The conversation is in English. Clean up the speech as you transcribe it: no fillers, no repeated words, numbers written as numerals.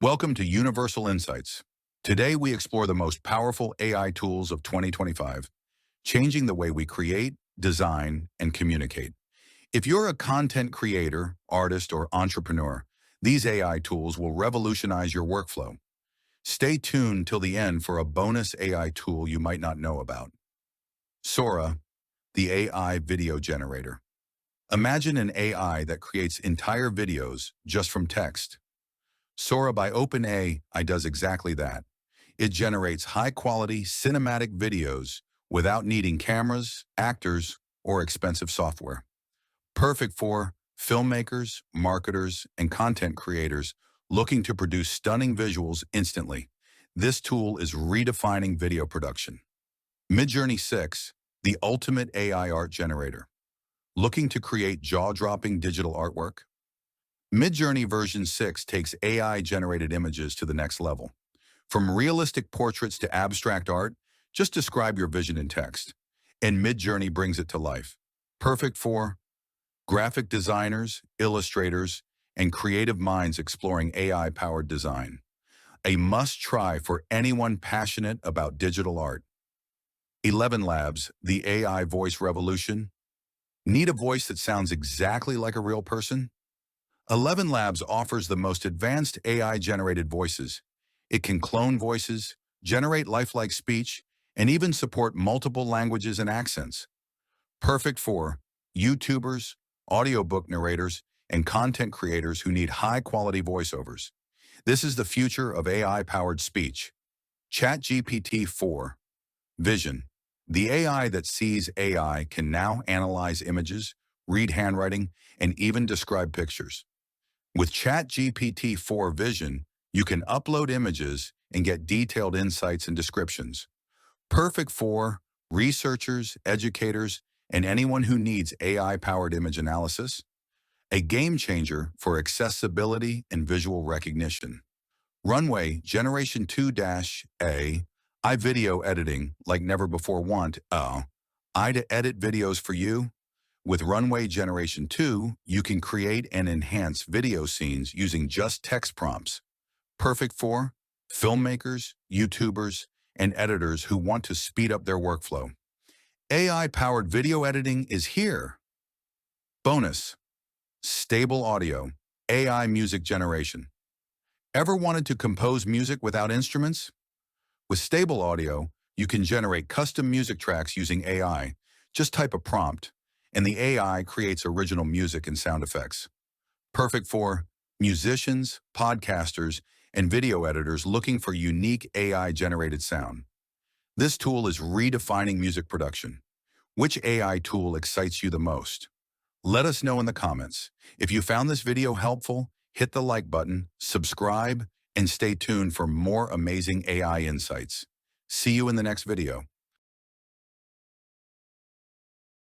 Welcome to Universal Insights. Today we explore the most powerful AI tools of 2025, changing the way we create, design, and communicate. If you're a content creator, artist, or entrepreneur, these AI tools will revolutionize your workflow. Stay tuned till the end for a bonus AI tool you might not know about. Sora, the AI video generator. Imagine an AI that creates entire videos just from text. Sora by OpenAI does exactly that. It generates high-quality cinematic videos without needing cameras, actors, or expensive software. Perfect for filmmakers, marketers, and content creators looking to produce stunning visuals instantly. This tool is redefining video production. Midjourney 6, the ultimate AI art generator. Looking to create jaw-dropping digital artwork? Midjourney version 6 takes AI-generated images to the next level. From realistic portraits to abstract art, just describe your vision in text, and Midjourney brings it to life. Perfect for graphic designers, illustrators, and creative minds exploring AI-powered design. A must-try for anyone passionate about digital art. 11 Labs, the AI voice revolution. Need a voice that sounds exactly like a real person? 11 Labs offers the most advanced AI-generated voices. It can clone voices, generate lifelike speech, and even support multiple languages and accents. Perfect for YouTubers, audiobook narrators, and content creators who need high-quality voiceovers. This is the future of AI-powered speech. ChatGPT 4. Vision. The AI that sees AI can now analyze images, read handwriting, and even describe pictures. With ChatGPT 4 Vision, you can upload images and get detailed insights and descriptions. Perfect for researchers, educators, and anyone who needs AI-powered image analysis. A game changer for accessibility and visual recognition. Runway Generation 2-A, video editing like never before. Want I to edit videos for you? With Runway Generation 2, you can create and enhance video scenes using just text prompts. Perfect for filmmakers, YouTubers, and editors who want to speed up their workflow. AI-powered video editing is here. Bonus: stable audio, AI music generation. Ever wanted to compose music without instruments? With stable audio, you can generate custom music tracks using AI. Just type a prompt, and the AI creates original music and sound effects. Perfect for musicians, podcasters, and video editors looking for unique AI-generated sound. This tool is redefining music production. Which AI tool excites you the most? Let us know in the comments. If you found this video helpful, hit the like button, subscribe, and stay tuned for more amazing AI insights. See you in the next video.